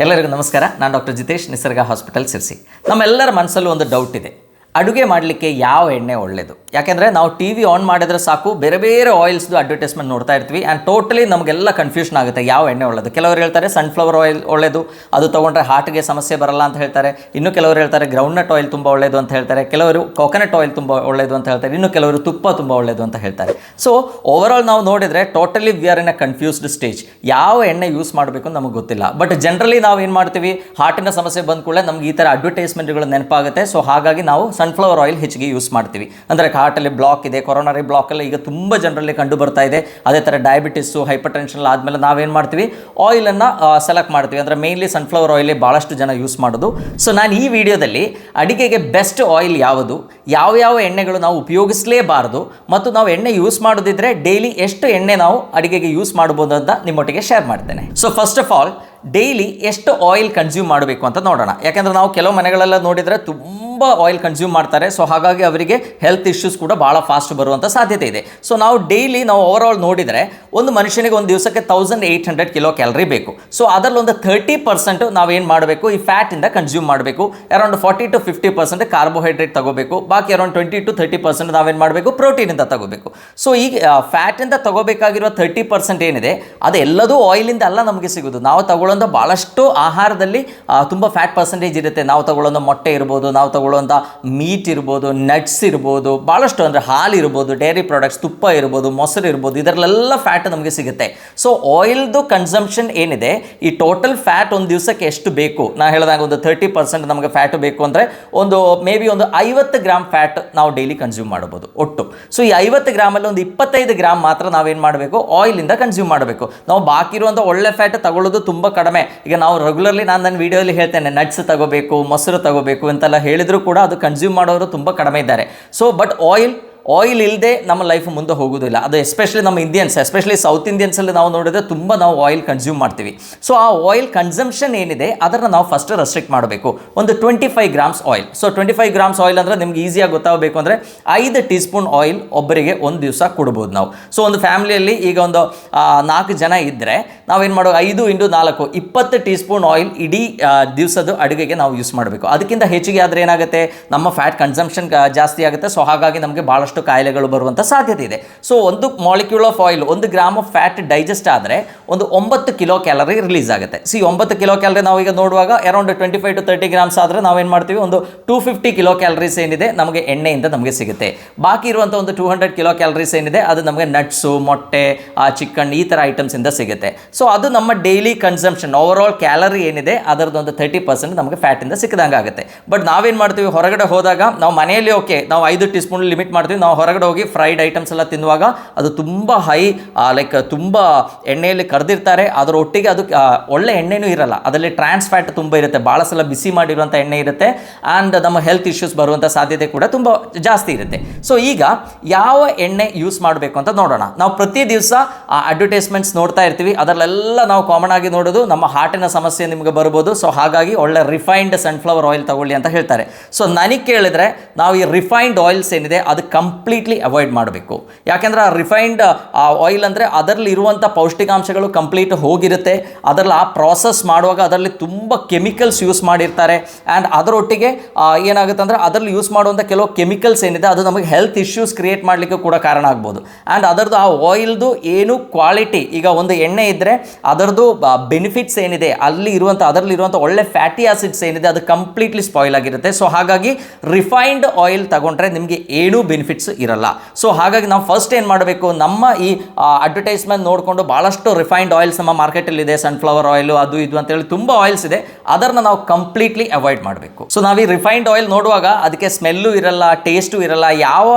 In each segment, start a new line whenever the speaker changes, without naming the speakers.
ಎಲ್ಲರಿಗೂ ನಮಸ್ಕಾರ. ನಾನು ಡಾಕ್ಟರ್ ಜಿತೇಶ್, ನಿಸರ್ಗ ಹಾಸ್ಪಿಟಲ್ ಸಿರ್ಸಿ. ನಮ್ಮೆಲ್ಲರ ಮನಸ್ಸಲ್ಲೂ ಒಂದು ಡೌಟ್ ಇದೆ, ಅಡುಗೆ ಮಾಡಲಿಕ್ಕೆ ಯಾವ ಎಣ್ಣೆ ಒಳ್ಳೆಯದು? ಯಾಕೆಂದರೆ ನಾವು ಟಿ ವಿ ಆನ್ ಮಾಡಿದರೆ ಸಾಕು, ಬೇರೆ ಬೇರೆ ಆಯಿಲ್ಸ್ದು ಅಡ್ವರ್ಟೈಸ್ಮೆಂಟ್ ನೋಡ್ತಾ ಇರ್ತೀವಿ ಆ್ಯಂಡ್ ಟೋಟಲಿ ನಮಗೆಲ್ಲ ಕನ್ಫ್ಯೂಷನ್ ಆಗುತ್ತೆ ಯಾವ ಎಣ್ಣೆ ಒಳ್ಳೆಯದು. ಕೆಲವರು ಹೇಳ್ತಾರೆ ಸನ್ಫ್ಲವರ್ ಆಯಿಲ್ ಒಳ್ಳೆಯದು, ಅದು ತೊಗೊಂಡ್ರೆ ಹಾರ್ಟ್ಗೆ ಸಮಸ್ಯೆ ಬರಲ್ಲ ಅಂತ ಹೇಳ್ತಾರೆ. ಇನ್ನು ಕೆಲವರು ಹೇಳ್ತಾರೆ ಗ್ರೌಂಡ್ನಟ್ ಆಯಿಲ್ ತುಂಬ ಒಳ್ಳೆಯದು ಅಂತ ಹೇಳ್ತಾರೆ. ಕೆಲವರು ಕೋಕೋನಟ್ ಆಯಿಲ್ ತುಂಬ ಒಳ್ಳೆಯದು ಅಂತ ಹೇಳ್ತಾರೆ. ಇನ್ನು ಕೆಲವರು ತುಪ್ಪ ತುಂಬ ಒಳ್ಳೆಯದು ಅಂತ ಹೇಳ್ತಾರೆ. ಸೊ ಓವರಾಲ್ ನಾವು ನೋಡಿದರೆ totally we are in a confused stage. ಯಾವ ಎಣ್ಣೆ ಯೂಸ್ ಮಾಡಬೇಕು ಅಂತ ನಮಗೆ ಗೊತ್ತಿಲ್ಲ. ಬಟ್ ಜನರಲಿ ನಾವು ಏನು ಮಾಡ್ತೀವಿ, ಹಾರ್ಟಿನ ಸಮಸ್ಯೆ ಬಂದ ಕೂಡಲೇ ನಮ್ಗೆ ಈ ಥರ ಅಡ್ವರ್ಟೈಸ್ಮೆಂಟ್ಗಳು ನೆನಪಾಗುತ್ತೆ. ಸೊ ಹಾಗಾಗಿ ನಾವು ಸನ್ಫ್ಲವರ್ ಆಯಿಲ್ ಹೆಚ್ಚಿಗೆ ಯೂಸ್ ಮಾಡ್ತೀವಿ. ಅಂದರೆ ಹಾರ್ಟಲ್ಲಿ ಬ್ಲಾಕ್ ಇದೆ, ಕೊರೋನರಿ ಬ್ಲಾಕ್ ಎಲ್ಲ ಈಗ ತುಂಬ ಜನರಲ್ಲಿ ಕಂಡು ಬರ್ತಾ ಇದೆ. ಅದೇ ಥರ ಡಯಾಬಿಟಿಸು, ಹೈಪರ್ ಟೆನ್ಷನ್ ಆದಮೇಲೆ ನಾವೇನು ಮಾಡ್ತೀವಿ, ಆಯಿಲನ್ನು ಸೆಲೆಕ್ಟ್ ಮಾಡ್ತೀವಿ. ಅಂದರೆ ಮೇನ್ಲಿ ಸನ್ಫ್ಲವರ್ ಆಯಿಲೇ ಭಾಳಷ್ಟು ಜನ ಯೂಸ್ ಮಾಡೋದು. ಸೊ ನಾನು ಈ ವಿಡಿಯೋದಲ್ಲಿ ಅಡಿಗೆಗೆ ಬೆಸ್ಟ್ ಆಯಿಲ್ ಯಾವುದು, ಯಾವ ಎಣ್ಣೆಗಳು ನಾವು ಉಪಯೋಗಿಸಲೇಬಾರದು, ಮತ್ತು ನಾವು ಎಣ್ಣೆ ಯೂಸ್ ಮಾಡೋದಿದ್ರೆ ಡೈಲಿ ಎಷ್ಟು ಎಣ್ಣೆ ನಾವು ಅಡಿಗೆಗೆ ಯೂಸ್ ಮಾಡ್ಬೋದು ಅಂತ ನಿಮ್ಮೊಟ್ಟಿಗೆ ಶೇರ್ ಮಾಡ್ತೇನೆ. So first of all daily ಎಷ್ಟು ಆಯಿಲ್ ಕನ್ಸ್ಯೂಮ್ ಮಾಡಬೇಕು ಅಂತ ನೋಡೋಣ. ಯಾಕೆಂದರೆ ನಾವು ಕೆಲವು ಮನೆಗಳೆಲ್ಲ ನೋಡಿದರೆ ತುಂಬ ಆಯಿಲ್ ಕನ್ಸ್ಯೂಮ್ ಮಾಡ್ತಾರೆ. ಸೊ ಹಾಗಾಗಿ ಅವರಿಗೆ ಹೆಲ್ತ್ ಇಶ್ಯೂಸ್ ಕೂಡ ಭಾಳ ಫಾಸ್ಟ್ ಬರುವಂಥ ಸಾಧ್ಯತೆ ಇದೆ. ಸೊ ನಾವು ಡೈಲಿ ನಾವು ಓವರಾಲ್ ನೋಡಿದರೆ ಒಂದು ಮನುಷ್ಯನಿಗೆ ಒಂದು ದಿವಸಕ್ಕೆ 1800 ಕಿಲೋ ಕ್ಯಾಲರಿ ಬೇಕು. ಸೊ ಅದರಲ್ಲಿ ಒಂದು 30% ನಾವೇನು ಮಾಡಬೇಕು, ಈ ಫ್ಯಾಟಿಂದ ಕನ್ಸ್ಯೂಮ್ ಮಾಡಬೇಕು. ಅರೌಂಡ್ 40 to 50% ಕಾರ್ಬೋಹೈಡ್ರೇಟ್ ತಗೋಬೇಕು. ಬಾಕಿ ಅರೌಂಡ್ 20 to 30% ನಾವೇನು ಮಾಡಬೇಕು, ಪ್ರೋಟೀನಿಂದ ತಗೋಬೇಕು. ಸೊ ಈಗ ಫ್ಯಾಟಿಂದ ತಗೋಬೇಕಾಗಿರುವ 30% ಏನಿದೆ ಅದೆಲ್ಲದೂ ಆಯಿಲಿಂದ ಅಲ್ಲ ನಮಗೆ ಸಿಗೋದು. ನಾವು ತಗೊಳ್ಳೋಂಥ ಭಾಳಷ್ಟು ಆಹಾರದಲ್ಲಿ ತುಂಬ ಫ್ಯಾಟ್ ಪರ್ಸೆಂಟೇಜ್ ಇರುತ್ತೆ. ನಾವು ತಗೊಳ್ಳೋಂಥ ಮೊಟ್ಟೆ ಇರ್ಬೋದು, ನಾವು ತಗೊಳ್ಳೋಂಥ ಮೀಟ್ ಇರ್ಬೋದು, ನಟ್ಸ್ ಇರ್ಬೋದು, ಭಾಳಷ್ಟು ಅಂದರೆ ಹಾಲು ಇರ್ಬೋದು, ಡೈರಿ ಪ್ರಾಡಕ್ಟ್ಸ್, ತುಪ್ಪ ಇರ್ಬೋದು, ಮೊಸರು ಇರ್ಬೋದು, ಇದರಲ್ಲೆಲ್ಲ ಫ್ಯಾಟ್ ನಮಗೆ ಸಿಗುತ್ತೆ. ಸೊ ಆಯಿಲ್ದು ಕನ್ಸಂಪ್ಷನ್ ಏನಿದೆ, ಈ ಟೋಟಲ್ ಫ್ಯಾಟ್ ಒಂದು ದಿವಸಕ್ಕೆ ಎಷ್ಟು ಬೇಕು, ನಾನು ಹೇಳಿದಾಗ ಒಂದು 30% ನಮಗೆ ಫ್ಯಾಟು ಬೇಕು ಅಂದರೆ ಒಂದು ಮೇ ಬಿ ಒಂದು 50 ಗ್ರಾಮ್ ಫ್ಯಾಟ್ ನಾವು ಡೈಲಿ ಕನ್ಸ್ಯೂಮ್ ಮಾಡ್ಬೋದು ಒಟ್ಟು. ಸೊ ಈ 50 ಗ್ರಾಮಲ್ಲಿ ಒಂದು 25 ಗ್ರಾಮ್ ಮಾತ್ರ ನಾವೇನು ಮಾಡಬೇಕು, ಆಯಿಲಿಂದ ಕನ್ಸ್ಯೂಮ್ ಮಾಡಬೇಕು. ನಾವು ಬಾಕಿ ಇರುವಂಥ ಒಳ್ಳೆ ಫ್ಯಾಟ್ ತಗೊಳ್ಳೋದು ತುಂಬ ಕಡಿಮೆ. ಈಗ ನಾವು ರೆಗ್ಯುಲರ್ಲಿ ನಾನು ನನ್ನ ವಿಡಿಯೋಲಿ ಹೇಳ್ತೇನೆ ನಟ್ಸ್ ತಗೋಬೇಕು, ಮೊಸರು ತಗೋಬೇಕು ಅಂತೆಲ್ಲ ಹೇಳಿದ್ರು ಕೂಡ ಅದು ಕನ್ಸ್ಯೂಮ್ ಮಾಡೋರು ತುಂಬ ಕಡಿಮೆ ಇದ್ದಾರೆ. ಸೊ ಬಟ್ ಆಯಿಲ್ ಇಲ್ಲದೆ ನಮ್ಮ ಲೈಫ್ ಮುಂದೆ ಹೋಗೋದಿಲ್ಲ. ಅದು ಎಸ್ಪೆಷಲಿ ನಮ್ಮ ಇಂಡಿಯನ್ಸ್, ಎಸ್ಪೆಷಲಿ ಸೌತ್ ಇಂಡಿಯನ್ಸಲ್ಲಿ ನಾವು ನೋಡಿದ್ರೆ ತುಂಬ ನಾವು ಆಯಿಲ್ ಕನ್ಸ್ಯೂಮ್ ಮಾಡ್ತೀವಿ. ಸೊ ಆ ಆಯಿಲ್ ಕನ್ಸಂಪ್ಷನ್ ಏನಿದೆ ಅದನ್ನು ನಾವು ಫಸ್ಟ್ ರೆಸ್ಟ್ರಿಕ್ಟ್ ಮಾಡಬೇಕು. ಒಂದು 25 grams oil. So 25 grams oil ಅಂದರೆ ನಿಮ್ಗೆ ಈಸಿಯಾಗಿ ಗೊತ್ತಾಗಬೇಕು ಅಂದರೆ 5 ಟೀ ಸ್ಪೂನ್ ಆಯಿಲ್ ಒಬ್ಬರಿಗೆ ಒಂದು ದಿವಸ ಕೊಡ್ಬೋದು ನಾವು. ಸೊ ಒಂದು ಫ್ಯಾಮಿಲಿಯಲ್ಲಿ ಈಗ ಒಂದು 4 ಜನ ಇದ್ದರೆ ನಾವೇನು ಮಾಡೋ 5 × 4 20 ಟೀ ಸ್ಪೂನ್ ಆಯಿಲ್ ಇಡೀ ದಿವಸದ ಅಡುಗೆಗೆ ನಾವು ಯೂಸ್ ಮಾಡಬೇಕು. ಅದಕ್ಕಿಂತ ಹೆಚ್ಚಿಗೆ ಆದರೆ ಏನಾಗುತ್ತೆ, ನಮ್ಮ ಫ್ಯಾಟ್ ಕನ್ಸಂಪ್ಷನ್ ಜಾಸ್ತಿ ಆಗುತ್ತೆ. ಸೊ ಹಾಗಾಗಿ ನಮಗೆ ಭಾಳಷ್ಟು ಕಾಯಿಲೆಗಳು ಬರುವಂಥ ಸಾಧ್ಯತೆ ಇದೆ. ಸೊ ಒಂದು molecule of oil, 1 gram of fat digest ಆದರೆ ಒಂದು 9 ಕಿಲೋ ಕ್ಯಾಲರಿ ರಿಲೀಸ್ ಆಗುತ್ತೆ. 9 ಕಿಲೋ ಕ್ಯಾಲರಿ ನಾವೀಗ ನೋಡುವಾಗ ಅರೌಂಡ್ 25 to 30 ಗ್ರಾಮ್ಸ್ ಆದರೆ ನಾವೇನು ಮಾಡ್ತೀವಿ, ಒಂದು 250 ಕಿಲೋ ಕ್ಯಾಲರೀಸ್ ಏನಿದೆ ನಮಗೆ ಎಣ್ಣೆಯಿಂದ ನಮಗೆ ಸಿಗುತ್ತೆ. ಬಾಕಿ ಇರುವಂಥ ಒಂದು 200 ಕಿಲೋ ಕ್ಯಾಲರೀಸ್ ಏನಿದೆ ಅದು ನಮಗೆ ನಟ್ಸು, ಮೊಟ್ಟೆ, ಚಿಕನ್ ಈ ಥರ ಐಟಮ್ಸಿಂದ ಸಿಗುತ್ತೆ. ಸೊ ಅದು ನಮ್ಮ daily consumption over all calorie ಏನಿದೆ ಅದರದ್ದು ಒಂದು 30% ನಮಗೆ ಫ್ಯಾಟಿಂದ ಸಿಕ್ಕಿದಂಗೆ ಆಗುತ್ತೆ. ಬಟ್ ನಾವೇನು ಮಾಡ್ತೀವಿ, ಹೊರಗಡೆ ಹೋದಾಗ ನಾವು ಮನೆಯಲ್ಲಿ ಓಕೆ ನಾವು 5 ಟೀ ಸ್ಪೂನ್ ಲಿಮಿಟ್ ಮಾಡ್ತೀವಿ. ನಾವು ಹೊರಗಡೆ ಹೋಗಿ ಫ್ರೈಡ್ ಐಟಮ್ಸ್ ಎಲ್ಲ ತಿನ್ನುವಾಗ ಅದು ತುಂಬ ಹೈ ತುಂಬ ಎಣ್ಣೆಯಲ್ಲಿ ಕರೆದಿರ್ತಾರೆ. ಅದರ ಒಟ್ಟಿಗೆ ಅದು ಒಳ್ಳೆ ಎಣ್ಣೆನೂ ಇರಲ್ಲ, ಅದರಲ್ಲಿ ಟ್ರಾನ್ಸ್ ಫ್ಯಾಟ್ ತುಂಬ ಇರುತ್ತೆ, ಭಾಳ ಸಲ ಬಿಸಿ ಮಾಡಿರುವಂಥ ಎಣ್ಣೆ ಇರುತ್ತೆ ಆ್ಯಂಡ್ ನಮ್ಮ ಹೆಲ್ತ್ ಇಶ್ಯೂಸ್ ಬರುವಂಥ ಸಾಧ್ಯತೆ ಕೂಡ ತುಂಬ ಜಾಸ್ತಿ ಇರುತ್ತೆ. ಸೊ ಈಗ ಯಾವ ಎಣ್ಣೆ ಯೂಸ್ ಮಾಡಬೇಕು ಅಂತ ನೋಡೋಣ. ನಾವು ಪ್ರತಿ ದಿವಸ ಅಡ್ವರ್ಟೈಸ್ಮೆಂಟ್ಸ್ ನೋಡ್ತಾ ಇರ್ತೀವಿ, ಅದರಲ್ಲೆಲ್ಲ ನಾವು ಕಾಮನ್ ಆಗಿ ನೋಡೋದು ನಮ್ಮ ಹಾರ್ಟಿನ ಸಮಸ್ಯೆ ನಿಮಗೆ ಬರ್ಬೋದು. ಸೊ ಹಾಗಾಗಿ ಒಳ್ಳೆ ರಿಫೈನ್ಡ್ ಸನ್ಫ್ಲವರ್ ಆಯಿಲ್ ತಗೊಳ್ಳಿ ಅಂತ ಹೇಳ್ತಾರೆ. ಸೊ ನನಗೆ ಕೇಳಿದ್ರೆ ನಾವು ಈ ರಿಫೈನ್ಡ್ ಆಯಿಲ್ಸ್ ಏನಿದೆ ಅದು ಕಂಪ್ಲೀಟ್ಲಿ ಅವಾಯ್ಡ್ ಮಾಡಬೇಕು. ಯಾಕೆಂದರೆ ಆ ರಿಫೈನ್ಡ್ ಆಯಿಲ್ ಅಂದರೆ ಅದರಲ್ಲಿ ಇರುವಂಥ ಪೌಷ್ಟಿಕಾಂಶಗಳು ಕಂಪ್ಲೀಟ್ ಹೋಗಿರುತ್ತೆ. ಅದರಲ್ಲಿ ಆ ಪ್ರಾಸೆಸ್ ಮಾಡುವಾಗ ಅದರಲ್ಲಿ ತುಂಬ ಕೆಮಿಕಲ್ಸ್ ಯೂಸ್ ಮಾಡಿರ್ತಾರೆ ಆ್ಯಂಡ್ ಅದರೊಟ್ಟಿಗೆ ಏನಾಗುತ್ತೆ ಅಂದರೆ ಅದರಲ್ಲಿ ಯೂಸ್ ಮಾಡುವಂಥ ಕೆಲವು ಕೆಮಿಕಲ್ಸ್ ಏನಿದೆ ಅದು ನಮಗೆ ಹೆಲ್ತ್ ಇಶ್ಯೂಸ್ ಕ್ರಿಯೇಟ್ ಮಾಡಲಿಕ್ಕೆ ಕೂಡ ಕಾರಣ ಆಗ್ಬೋದು. ಆ್ಯಂಡ್ ಅದರದ್ದು ಆ ಆಯಿಲ್ದು ಏನು ಕ್ವಾಲಿಟಿ, ಈಗ ಒಂದು ಎಣ್ಣೆ ಇದ್ದರೆ ಅದರದ್ದು ಬೆನಿಫಿಟ್ಸ್ ಏನಿದೆ ಅದರಲ್ಲಿ ಇರುವಂಥ ಒಳ್ಳೆ ಫ್ಯಾಟಿ ಆಸಿಡ್ಸ್ ಏನಿದೆ ಅದು ಕಂಪ್ಲೀಟ್ಲಿ ಸ್ಪಾಯ್ಲ್ ಆಗಿರುತ್ತೆ. ಸೊ ಹಾಗಾಗಿ ರಿಫೈನ್ಡ್ ಆಯಿಲ್ ತಗೊಂಡ್ರೆ ನಿಮಗೆ ಏನೂ ಬೆನಿಫಿಟ್ಸ್ ಇರಲ್ಲ. ಸೊ ಹಾಗಾಗಿ ನಾವು ಫಸ್ಟ್ ಏನು ಮಾಡಬೇಕು, ನಮ್ಮ ಈ ಅಡ್ವರ್ಟೈಸ್ಮೆಂಟ್ ನೋಡಿಕೊಂಡು ಭಾಳಷ್ಟು ರಿಫೈನ್ಡ್ ಆಯಿಲ್ಸ್ ನಮ್ಮ ಮಾರ್ಕೆಟಲ್ಲಿ ಇದೆ, ಸನ್ಫ್ಲವರ್ ಆಯಿಲು ಅದು ಇದು ಅಂತೇಳಿ ತುಂಬ ಆಯಿಲ್ಸ್ ಇದೆ, ಅದನ್ನು ನಾವು ಕಂಪ್ಲೀಟ್ಲಿ ಅವಾಯ್ಡ್ ಮಾಡಬೇಕು. ಸೊ ನಾವು ಈ ರಿಫೈನ್ಡ್ ಆಯಿಲ್ ನೋಡುವಾಗ ಅದಕ್ಕೆ ಸ್ಮೆಲ್ಲು ಇರಲ್ಲ, ಟೇಸ್ಟು ಇರಲ್ಲ. ಯಾವ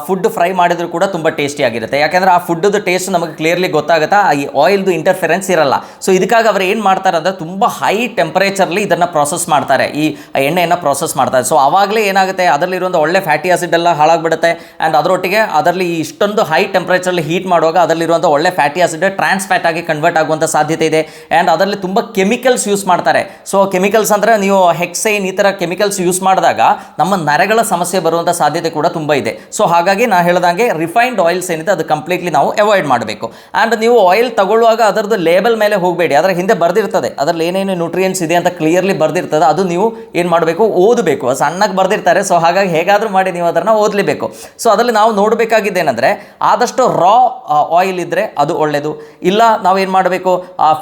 ಫುಡ್ ಫ್ರೈ ಮಾಡಿದ್ರು ಕೂಡ ತುಂಬ ಟೇಸ್ಟಿ ಆಗಿರುತ್ತೆ. ಯಾಕೆಂದರೆ ಆ ಫುಡ್ದು ಟೇಸ್ಟ್ ನಮಗೆ ಕ್ಲಿಯರ್ಲಿ ಗೊತ್ತಾಗುತ್ತಾ, ಈ ಆಯಿಲ್ದು ಇಂಟರ್ಫೆರೆನ್ಸ್ ಇರಲ್ಲ. ಸೊ ಇದಕ್ಕಾಗಿ ಅವರು ಏನು ಮಾಡ್ತಾರೆ ಅಂದರೆ ತುಂಬ ಹೈ ಟೆಂಪರೇಚರ್ಲಿ ಇದನ್ನು ಪ್ರಾಸೆಸ್ ಮಾಡ್ತಾರೆ, ಈ ಎಣ್ಣೆಯನ್ನು ಪ್ರಾಸೆಸ್ ಮಾಡ್ತಾರೆ. ಸೊ ಆವಾಗಲೇ ಏನಾಗುತ್ತೆ, ಅದರಲ್ಲಿರುವಂಥ ಒಳ್ಳೆ ಫ್ಯಾಟಿ ಆಸಿಡ್ ಎಲ್ಲ ಹಾಳಾಗ್ಬಿಡುತ್ತೆ ಆ್ಯಂಡ್ ಅದರೊಟ್ಟಿಗೆ ಅದರಲ್ಲಿ ಇಷ್ಟೊಂದು ಹೈ ಟೆಂಪ್ರೇಚರಲ್ಲಿ ಹೀಟ್ ಮಾಡುವಾಗ ಅದರಲ್ಲಿರುವಂಥ ಒಳ್ಳೆ ಫ್ಯಾಟಿ ಆಸಿಡ್ ಟ್ರಾನ್ಸ್ ಫ್ಯಾಟ್ ಆಗಿ ಕನ್ವರ್ಟ್ ಆಗುವಂಥ ಸಾಧ್ಯತೆ ಇದೆ. ಆ್ಯಂಡ್ ಅದರಲ್ಲಿ ತುಂಬ ಕೆಮಿಕಲ್ಸ್ ಯೂಸ್ ಮಾಡ್ತಾರೆ. ಸೊ ಕೆಮಿಕಲ್ಸ್ ಅಂದರೆ ನೀವು ಹೆಕ್ಸೈನ್ ಈ ಥರ ಕೆಮಿಕಲ್ಸ್ ಯೂಸ್ ಮಾಡಿದಾಗ ನಮ್ಮ ನರಗಳ ಸಮಸ್ಯೆ ಬರುವಂಥ ಸಾಧ್ಯತೆ ಕೂಡ ತುಂಬ ಇದೆ. ಸೊ ಹಾಗಾಗಿ ನಾನು ಹೇಳಿದಂಗೆ ರಿಫೈನ್ಡ್ ಆಯಿಲ್ಸ್ ಏನಿದೆ ಅದು ಕಂಪ್ಲೀಟ್ಲಿ ನಾವು ಅವಾಯ್ಡ್ ಮಾಡಬೇಕು. ಆ್ಯಂಡ್ ನೀವು ಆಯಿಲ್ ತಗೊಳ್ಳುವಾಗ ಅದರದ್ದು ಲೇಬಲ್ ಮೇಲೆ ಹೋಗಬೇಡಿ, ಅದರ ಹಿಂದೆ ಬರ್ದಿರ್ತದೆ ಅದರಲ್ಲಿ ಏನೇನು ನ್ಯೂಟ್ರಿಯೆಂಟ್ಸ್ ಇದೆ ಅಂತ ಕ್ಲಿಯರ್ಲಿ ಬರ್ದಿರ್ತದೆ. ಅದು ನೀವು ಏನು ಮಾಡಬೇಕು, ಓದಬೇಕು. ಸಣ್ಣಗೆ ಬರ್ದಿರ್ತಾರೆ, ಸೊ ಹಾಗಾಗಿ ಹೇಗಾದರೂ ಮಾಡಿ ನೀವು ಅದನ್ನು ಓದಲೇಬೇಕು. ಸೊ ಅದರಲ್ಲಿ ನಾವು ನೋಡಬೇಕಾಗಿದೆ ಏನಂದರೆ ಆದಷ್ಟು ರಾ ಆಯಿಲ್ ಇದ್ದರೆ ಅದು ಒಳ್ಳೆಯದು. ಇಲ್ಲ ನಾವೇನು ಮಾಡಬೇಕು,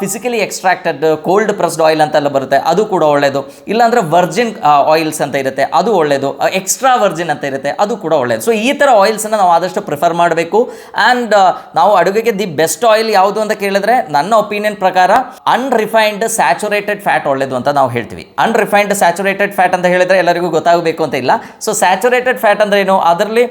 physically extracted cold pressed oil ಅಂತೆಲ್ಲ ಬರುತ್ತೆ, ಅದು ಕೂಡ ಒಳ್ಳೆಯದು. ಇಲ್ಲಾಂದರೆ ವರ್ಜಿನ್ ಆಯಿಲ್ಸ್ ಅಂತ ಇರುತ್ತೆ, ಅದು ಒಳ್ಳೆಯದು. ಎಕ್ಸ್ಟ್ರಾ ವರ್ಜಿನ್ ಅಂತ ಇರುತ್ತೆ, ಅದು ಕೂಡ ಒಳ್ಳೆಯದು. ಸೊ ಈ ಥರ ಆಯಿಲ್ಸನ್ನು ನಾವು ಆದಷ್ಟು ಪ್ರಿಫರ್ ಮಾಡಬೇಕು. ಆ್ಯಂಡ್ ನಾವು ಅಡುಗೆಗೆ ದಿ ಬೆಸ್ಟ್ ಆಯಿಲ್ ಯಾವುದು ಅಂತ ಕೇಳಿದ್ರೆ ನನ್ನ ಒಪಿನಿಯನ್ ಪ್ರಕಾರ ಅನ್ರಿಫೈನ್ಡ್ ಸ್ಯಾಚುರೇಟೆಡ್ ಫ್ಯಾಟ್ ಒಳ್ಳೆಯದು ಅಂತ ನಾವು ಹೇಳ್ತೀವಿ. ಅನ್ರಿಫೈನ್ಡ್ ಸ್ಯಾಚುರೇಟೆಡ್ ಫ್ಯಾಟ್ ಅಂತ ಹೇಳಿದ್ರೆ ಎಲ್ಲರಿಗೂ ಗೊತ್ತಾಗಬೇಕು ಅಂತ ಇಲ್ಲ. ಸೊ ಸ್ಯಾಚುರೇಟೆಡ್ ಫ್ಯಾಟ್ ಅಂದ್ರೆ ಏನು, ಅದರಲ್ಲಿ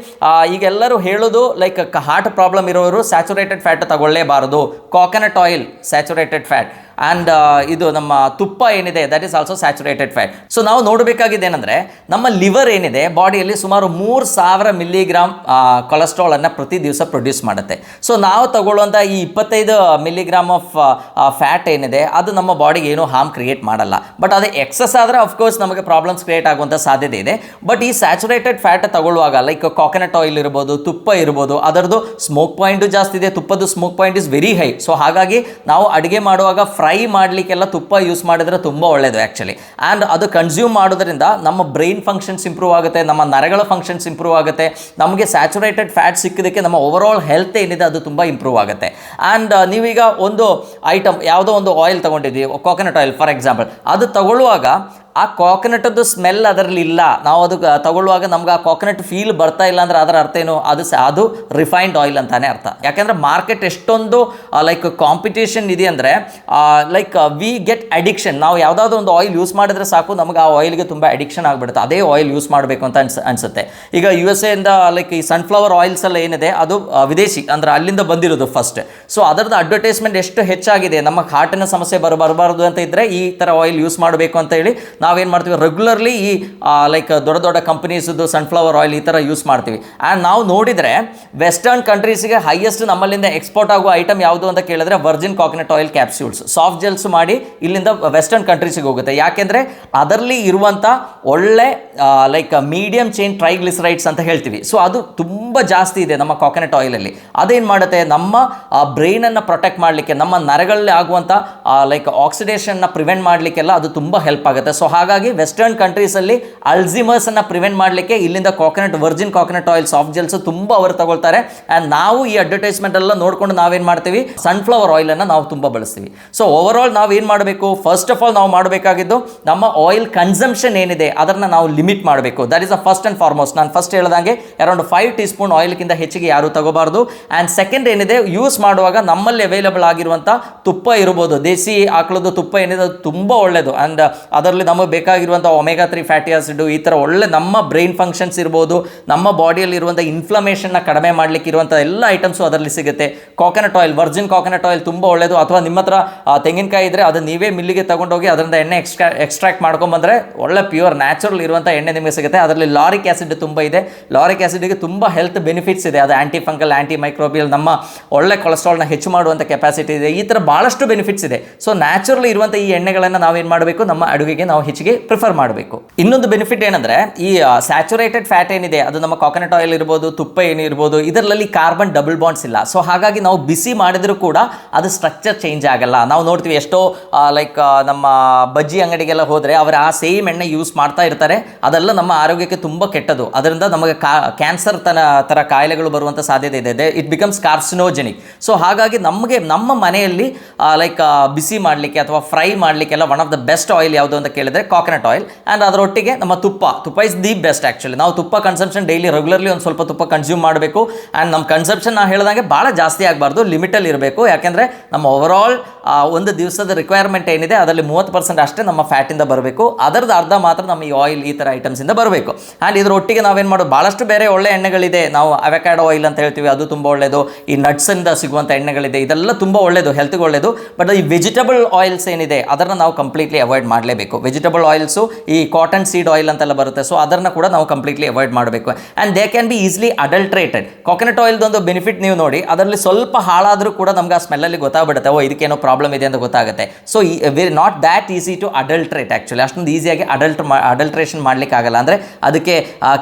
ಈಗ ಎಲ್ಲರೂ ಹೇಳೋದು ಲೈಕ್ ಹಾರ್ಟ್ ಪ್ರಾಬ್ಲಮ್ ಇರೋರು ಸ್ಯಾಚುರೇಟೆಡ್ ಫ್ಯಾಟ್ ತಗೊಳ್ಳೇಬಾರದು. Coconut oil saturated fat and ಇದು ನಮ್ಮ ತುಪ್ಪ ಏನಿದೆ that is also saturated fat. So ನಾವು ನೋಡಬೇಕಾಗಿದೆ ಏನಂದರೆ ನಮ್ಮ ಲಿವರ್ ಏನಿದೆ ಬಾಡಿಯಲ್ಲಿ ಸುಮಾರು 3000 ಮಿಲಿಗ್ರಾಮ್ ಕೊಲೆಸ್ಟ್ರಾಲನ್ನು ಪ್ರತಿ ದಿವಸ ಪ್ರೊಡ್ಯೂಸ್ ಮಾಡುತ್ತೆ. ಸೊ ನಾವು ತಗೊಳ್ಳುವಂಥ ಈ 25 ಮಿಲಿಗ್ರಾಮ್ ಆಫ್ ಫ್ಯಾಟ್ ಏನಿದೆ ಅದು ನಮ್ಮ ಬಾಡಿಗೆ ಏನೂ ಹಾರ್ಮ್ ಕ್ರಿಯೇಟ್ ಮಾಡಲ್ಲ. ಬಟ್ ಅದು ಎಕ್ಸಸ್ ಆದರೆ ಅಫ್ಕೋರ್ಸ್ ನಮಗೆ ಪ್ರಾಬ್ಲಮ್ಸ್ ಕ್ರಿಯೇಟ್ ಆಗುವಂಥ ಸಾಧ್ಯತೆ ಇದೆ. ಬಟ್ ಈ ಸ್ಯಾಚುರೇಟೆಡ್ ಫ್ಯಾಟ್ ತಗೊಳ್ಳುವಾಗ ಲೈಕ್ ಕೋಕೋನಟ್ ಆಯಿಲ್ ಇರ್ಬೋದು, ತುಪ್ಪ ಇರ್ಬೋದು, ಅದರದ್ದು ಸ್ಮೋಕ್ ಪಾಯಿಂಟು ಜಾಸ್ತಿ ಇದೆ. ತುಪ್ಪದ್ದು smoke point is very high. So ಹಾಗಾಗಿ ನಾವು ಅಡುಗೆ ಮಾಡುವಾಗ ಫ್ರೈ ಮಾಡಲಿಕ್ಕೆಲ್ಲ ತುಪ್ಪ ಯೂಸ್ ಮಾಡಿದ್ರೆ ತುಂಬ ಒಳ್ಳೆಯದು ಆ್ಯಕ್ಚುಲಿ. ಆ್ಯಂಡ್ ಅದು ಕನ್ಸ್ಯೂಮ್ ಮಾಡೋದ್ರಿಂದ ನಮ್ಮ ಬ್ರೈನ್ ಫಂಕ್ಷನ್ಸ್ ಇಂಪ್ರೂವ್ ಆಗುತ್ತೆ, ನಮ್ಮ ನರಗಳ ಫಂಕ್ಷನ್ಸ್ ಇಂಪ್ರೂವ್ ಆಗುತ್ತೆ. ನಮಗೆ ಸ್ಯಾಚುರೇಟೆಡ್ ಫ್ಯಾಟ್ ಸಿಕ್ಕಿದ್ದಕ್ಕೆ ನಮ್ಮ ಓವರಾಲ್ ಹೆಲ್ತ್ ಏನಿದೆ ಅದು ತುಂಬ ಇಂಪ್ರೂವ್ ಆಗುತ್ತೆ. ಆ್ಯಂಡ್ ನೀವೀಗ ಒಂದು ಐಟಮ್ ಯಾವುದೋ ಒಂದು ಆಯಿಲ್ ತೊಗೊಂಡಿದ್ದೀವಿ, ಕೋಕೋನಟ್ ಆಯಿಲ್ ಫಾರ್ ಎಕ್ಸಾಂಪಲ್, ಅದು ತಗೊಳ್ಳುವಾಗ ಆ ಕೋಕೋನಟದ್ದು ಸ್ಮೆಲ್ ಅದರಲ್ಲಿ ಇಲ್ಲ, ನಾವು ಅದು ತಗೊಳ್ಳುವಾಗ ನಮ್ಗೆ ಆ ಕೋಕೋನಟ್ ಫೀಲ್ ಬರ್ತಾ ಇಲ್ಲ ಅಂದರೆ ಅದರ ಅರ್ಥ ಏನು, ಅದು ರಿಫೈನ್ಡ್ ಆಯಿಲ್ ಅಂತಾನೆ ಅರ್ಥ. ಯಾಕೆಂದರೆ ಮಾರ್ಕೆಟ್ ಎಷ್ಟೊಂದು ಲೈಕ್ ಕಾಂಪಿಟೇಷನ್ ಇದೆ ಅಂದರೆ ಲೈಕ್ ವಿ ಗೆಟ್ ಅಡಿಕ್ಷನ್. ನಾವು ಯಾವುದಾದ್ರೂ ಒಂದು ಆಯಿಲ್ ಯೂಸ್ ಮಾಡಿದ್ರೆ ಸಾಕು ನಮಗೆ ಆ ಆಯಿಲ್ಗೆ ತುಂಬ ಅಡಿಕ್ಷನ್ ಆಗಿಬಿಡುತ್ತೆ, ಅದೇ ಆಯಿಲ್ ಯೂಸ್ ಮಾಡಬೇಕು ಅಂತ ಅನಿಸುತ್ತೆ. ಈಗ USA ಇಂದ ಲೈಕ್ ಈ ಸನ್ಫ್ಲವರ್ ಆಯಿಲ್ಸ್ ಎಲ್ಲ ಏನಿದೆ ಅದು ವಿದೇಶಿ ಅಂದರೆ ಅಲ್ಲಿಂದ ಬಂದಿರೋದು ಫಸ್ಟ್. ಸೊ ಅದರದ್ದು ಅಡ್ವರ್ಟೈಸ್ಮೆಂಟ್ ಎಷ್ಟು ಹೆಚ್ಚಾಗಿದೆ, ನಮ್ಮ ಹಾರ್ಟಿನ ಸಮಸ್ಯೆ ಬರಬಾರ್ದು ಅಂತ ಇದ್ದರೆ ಈ ಥರ ಆಯಿಲ್ ಯೂಸ್ ಮಾಡಬೇಕು ಅಂತ ಹೇಳಿ ನಾವೇನು ಮಾಡ್ತೀವಿ, ರೆಗ್ಯುಲರ್ಲಿ ಈ ಲೈಕ್ ದೊಡ್ಡ ದೊಡ್ಡ ಕಂಪನೀಸ್ದು ಸನ್ಫ್ಲವರ್ ಆಯಿಲ್ ಈ ಥರ ಯೂಸ್ ಮಾಡ್ತೀವಿ. ಆ್ಯಂಡ್ ನಾವು ನೋಡಿದರೆ ವೆಸ್ಟರ್ನ್ ಕಂಟ್ರೀಸಿಗೆ ಹೈಯೆಸ್ಟ್ ನಮ್ಮಲ್ಲಿಂದ ಎಕ್ಸ್ಪೋರ್ಟ್ ಆಗುವ ಐಟಮ್ ಯಾವುದು ಅಂತ ಕೇಳಿದ್ರೆ Virgin coconut oil capsules, soft ಜೆಲ್ಸ್ ಮಾಡಿ ಇಲ್ಲಿಂದ ವೆಸ್ಟರ್ನ್ ಕಂಟ್ರೀಸಿಗೆ ಹೋಗುತ್ತೆ. ಯಾಕೆಂದರೆ ಅದರಲ್ಲಿ ಇರುವಂಥ ಒಳ್ಳೆ ಲೈಕ್ ಮೀಡಿಯಂ ಚೈನ್ ಟ್ರೈಗ್ಲಿಸರೈಡ್ಸ್ ಅಂತ ಹೇಳ್ತೀವಿ. ಸೊ ಅದು ತುಂಬ ಜಾಸ್ತಿ ಇದೆ ನಮ್ಮ ಕೋಕೋನಟ್ ಆಯಿಲಲ್ಲಿ. ಅದೇನು ಮಾಡುತ್ತೆ, ನಮ್ಮ ಬ್ರೈನನ್ನು ಪ್ರೊಟೆಕ್ಟ್ ಮಾಡಲಿಕ್ಕೆ, ನಮ್ಮ ನರಗಳಲ್ಲಿ ಆಗುವಂಥ ಲೈಕ್ ಆಕ್ಸಿಡೇಷನ್ನ ಪ್ರಿವೆಂಟ್ ಮಾಡಲಿಕ್ಕೆಲ್ಲ ಅದು ತುಂಬ ಹೆಲ್ಪ್ ಆಗುತ್ತೆ. ಸೊ ಹಾಗಾಗಿ ವೆಸ್ಟರ್ನ್ ಕಂಟ್ರೀಸಲ್ಲಿ ಅಲ್ಝಿಮರ್ಸನ್ನು ಪ್ರಿವೆಂಟ್ ಮಾಡಲಿಕ್ಕೆ ಇಲ್ಲಿಂದ ವರ್ಜಿನ್ ಕೋಕೋನಟ್ ಆಯಿಲ್ ಸಾಫ್ಟ್ ಜೆಲ್ಸ್ ತುಂಬ ಅವರು ತಗೊಳ್ತಾರೆ. ಆ್ಯಂಡ್ ನಾವು ಈ ಅಡ್ವರ್ಟೈಸ್ಮೆಂಟ್ ಎಲ್ಲ ನೋಡ್ಕೊಂಡು ನಾವೇನು ಮಾಡ್ತೀವಿ, ಸನ್ಫ್ಲವರ್ ಆಯಿಲನ್ನು ನಾವು ತುಂಬ ಬಳಸ್ತೀವಿ. ಸೊ ಓವರ್ ಆಲ್ ನಾವು ಏನು ಮಾಡಬೇಕು, ಫಸ್ಟ್ ಆಫ್ ಆಲ್ ನಾವು ಮಾಡಬೇಕಾಗಿದ್ದು ನಮ್ಮ ಆಯಿಲ್ ಕನ್ಸಂಪ್ಷನ್ ಏನಿದೆ ಅದನ್ನು ನಾವು ಲಿಮಿಟ್ ಮಾಡಬೇಕು. That is a first and foremost. ನಾನು ಫಸ್ಟ್ ಹೇಳ್ದಂಗೆ ಅರೌಂಡ್ 5 ಟೀ ಸ್ಪೂನ್ ಆಯಿಲ್ಗಿಂತ ಹೆಚ್ಚಿಗೆ ಯಾರು ತಗೋಬಾರ್ದು. ಆ್ಯಂಡ್ ಸೆಕೆಂಡ್ ಏನಿದೆ, ಯೂಸ್ ಮಾಡುವಾಗ ನಮ್ಮಲ್ಲಿ ಅವೈಲಬಲ್ ಆಗಿರುವಂಥ ತುಪ್ಪ ಇರ್ಬೋದು, ದೇಸಿ ಆಕಳದ್ದು ತುಪ್ಪ ಏನಿದೆ ಅದು ತುಂಬ ಒಳ್ಳೆಯದು. ಆ್ಯಂಡ್ ಅದರಲ್ಲಿ ನಮಗೆ ಬೇಕಾಗಿರುವಂಥ ಒಮೆಗಾ 3 ಫ್ಯಾಟಿ ಆಸಿಡ್ ಈ ಥರ ಒಳ್ಳೆ ನಮ್ಮ ಬ್ರೈನ್ ಫಂಕ್ಷನ್ಸ್ ಇರ್ಬೋದು, ನಮ್ಮ ಬಾಡಿಯಲ್ಲಿ ಇರುವಂಥ ಇನ್ಫ್ಲಮೇಷನ್ನ ಕಡಿಮೆ ಮಾಡಲಿಕ್ಕೆ ಇರುವಂಥ ಎಲ್ಲ ಐಟಮ್ಸು ಅದರಲ್ಲಿ ಸಿಗುತ್ತೆ. Coconut oil, Virgin coconut oil ತುಂಬ ಒಳ್ಳೆಯದು. ಅಥವಾ ನಿಮ್ಮ ಹತ್ರ ತೆಂಗಿನಕಾಯಿ ಇದ್ದರೆ ಅದು ನೀವೇ ಮಿಲ್ಲಿಗೆ ತಗೊಂಡೋಗಿ ಅದರಿಂದ ಎಣ್ಣೆ ಎಕ್ಸ್ಟ್ರಾಕ್ಟ್ ಮಾಡ್ಕೊಂಬಂದರೆ ಒಳ್ಳೆ ಪ್ಯೂರ್ ನ್ಯಾಚುರಲ್ ಇರುವಂಥ ಎಣ್ಣೆ ನಿಮಗೆ ಸಿಗುತ್ತೆ. ಅದರಲ್ಲಿ ಲಾರಿಕ್ ಆ್ಯಸಿಡ್ ತುಂಬ ಇದೆ. ಲಾರಿಕ್ ಆ್ಯಸಿಡ್ಗೆ ತುಂಬ ಹೆಲ್ತ್ ಬೆನಿಫಿಟ್ಸ್ ಇದೆ. ಅದು ಆ್ಯಂಟಿ ಫಂಗಲ್, ಆ್ಯಂಟಿ ಮೈಕ್ರೋಬಿಯಲ್, ನಮ್ಮ ಒಳ್ಳೆ ಕೊಲೆಸ್ಟ್ರಾಲ್ನ ಹೆಚ್ಚು ಮಾಡುವಂಥ ಕೆಪಾಸಿಟಿ ಇದೆ. ಈ ಥರ ಭಾಳಷ್ಟು ಬೆನಿಫಿಟ್ಸ್ ಇದೆ. ಸೊ ನ್ಯಾಚುರಲ್ ಇರುವಂಥ ಈ ಎಣ್ಣೆಗಳನ್ನು ನಾವೇನು ಮಾಡಬೇಕು, ನಮ್ಮ ಅಡುಗೆಗೆ ನಾವು ಹೆಚ್ಚಿಗೆ ಪ್ರಿಫರ್ ಮಾಡಬೇಕು. ಇನ್ನೊಂದು ಬೆನಿಫಿಟ್ ಏನಂದರೆ, ಈ ಸ್ಯಾಚುರೇಟೆಡ್ ಫ್ಯಾಟ್ ಏನಿದೆ ಅದು ನಮ್ಮ ಕೋಕೋನಟ್ ಆಯಿಲ್ ಇರ್ಬೋದು, ತುಪ್ಪ ಏನಿರ್ಬೋದು, ಇದರಲ್ಲಿ ಕಾರ್ಬನ್ ಡಬಲ್ ಬಾಂಡ್ಸ್ ಇಲ್ಲ. ಸೊ ಹಾಗಾಗಿ ನಾವು ಬಿಸಿ ಮಾಡಿದರೂ ಕೂಡ ಅದು ಸ್ಟ್ರಕ್ಚರ್ ಚೇಂಜ್ ಆಗಲ್ಲ. ನಾವು ನೋಡ್ತೀವಿ ಎಷ್ಟೋ ಲೈಕ್ ನಮ್ಮ ಬಜ್ಜಿ ಅಂಗಡಿಗೆಲ್ಲ ಹೋದರೆ ಅವರು ಆ ಸೇಮ್ ಎಣ್ಣೆ ಯೂಸ್ ಮಾಡ್ತಾ ಇರ್ತಾರೆ. ಅದೆಲ್ಲ ನಮ್ಮ ಆರೋಗ್ಯಕ್ಕೆ ತುಂಬ ಕೆಟ್ಟದು. ಅದರಿಂದ ನಮಗೆ ಕ್ಯಾನ್ಸರ್ ಥರ ಕಾಯಿಲೆಗಳು ಬರುವಂಥ ಸಾಧ್ಯತೆ ಇದೆ. It becomes carcinogenic. ಸೊ ಹಾಗಾಗಿ ನಮಗೆ ನಮ್ಮ ಮನೆಯಲ್ಲಿ ಲೈಕ್ ಬಿಸಿ ಮಾಡಲಿಕ್ಕೆ ಅಥವಾ ಫ್ರೈ ಮಾಡಲಿಕ್ಕೆಲ್ಲ one of the best oil ಯಾವುದು ಅಂತ ಕೇಳಿದರೆ ಕೋಕೋನಟ್ ಆಯಿಲ್. ಆ್ಯಂಡ್ ಅದರೊಟ್ಟಿಗೆ ನಮ್ಮ ತುಪ್ಪ ಇಸ್ ದಿ ಬೆಸ್ಟ್ ಆ್ಯಕ್ಚುಲಿ. ನಾವು ತುಪ್ಪ ಕನ್ಸಂಪ್ಷನ್ ಡೈಲಿ ರೆಗ್ಯುಲರ್ಲಿ ಒಂದು ಸ್ವಲ್ಪ ತುಪ್ಪ ಕನ್ಸ್ಯೂಮ್ ಮಾಡಬೇಕು. ಆ್ಯಂಡ್ ನಮ್ಮ ಕನ್ಸಂಪ್ಷನ್ ನಾವು ಹೇಳಿದಂಗೆ ಭಾಳ ಜಾಸ್ತಿ ಆಗಬಾರ್ದು, ಲಿಮಿಟಲ್ಲಿ ಇರಬೇಕು. ಯಾಕೆಂದರೆ ನಮ್ಮ ಓವರಾಲ್ ಒಂದು ದಿವಸದ ರಿಕ್ವೈರ್ಮೆಂಟ್ ಏನಿದೆ ಅದರಲ್ಲಿ 30% ಅಷ್ಟೇ ನಮ್ಮ ಫ್ಯಾಟಿಂದ ಬರಬೇಕು. ಅದರದ್ದು ಅರ್ಧ ಮಾತ್ರ ನಮ್ಮ ಈ ಆಯಿಲ್ ಈ ಥರ ಐಟಮ್ಸಿಂದ ಬರಬೇಕು. ಆ್ಯಂಡ್ ಇದರೊಟ್ಟಿಗೆ ನಾವೇನು ಮಾಡೋದು, ಭಾಳಷ್ಟು ಬೇರೆ ಒಳ್ಳೆ ಎಣ್ಣೆಗಳಿದೆ. ನಾವು ಅವಕಾಡೋ ಆಯಿಲ್ ಅಂತ ಹೇಳ್ತೀವಿ, ಅದು ತುಂಬ ಒಳ್ಳೆಯದು. ಈ ನಟ್ಸಿಂದ ಸಿಗುವಂಥ ಎಣ್ಣೆಗಳಿದೆ, ಇದೆಲ್ಲ ತುಂಬ ಒಳ್ಳೆಯದು, ಹೆಲ್ತ್ಗೆ ಒಳ್ಳೆಯದು. ಬಟ್ ಈ ವೆಜಿಟಬಲ್ ಆಯಿಲ್ಸ್ ಏನಿದೆ ಅದನ್ನು ನಾವು ಕಂಪ್ಲೀಟ್ಲಿ ಅವಾಯ್ಡ್ ಮಾಡಲೇಬೇಕು. ವೆಜಿಟಬಲ್ ವೆಜಿಟಬಲ್ ಆಯಿಲ್ಸು, ಈ ಕಾಟನ್ ಸೀಡ್ ಆಯಿಲ್ ಅಂತೆಲ್ಲ ಬರುತ್ತೆ, ಸೊ ಅದನ್ನು ಕೂಡ ನಾವು ಕಂಪ್ಲೀಟ್ಲಿ ಅವಾಯ್ಡ್ ಮಾಡಬೇಕು. And they can be easily adulterated. Coconut ಆಯಿಲ್ದೊಂದು ಬೆನಿಫಿಟ್ ನೀವು ನೋಡಿ, ಅದರಲ್ಲಿ ಸ್ವಲ್ಪ ಹಾಳಾದರೂ ಕೂಡ ನಮ್ಗೆ ಆ ಸ್ಮೆಲ್ಲಲ್ಲಿ ಗೊತ್ತಾಗ್ಬಿಡುತ್ತೆ, ಓ ಇದಕ್ಕೇನೋ ಪ್ರಾಬ್ಲಮ್ ಇದೆ ಅಂತ ಗೊತ್ತಾಗುತ್ತೆ. So not that easy to adulterate. Actually ಅಷ್ಟೊಂದು ಈಸಿಯಾಗಿ ಅಡಲ್ಟ್ರೇಷನ್ ಮಾಡ್ಲಿಕ್ಕೆ ಆಗಲ್ಲ, ಅಂದರೆ ಅದಕ್ಕೆ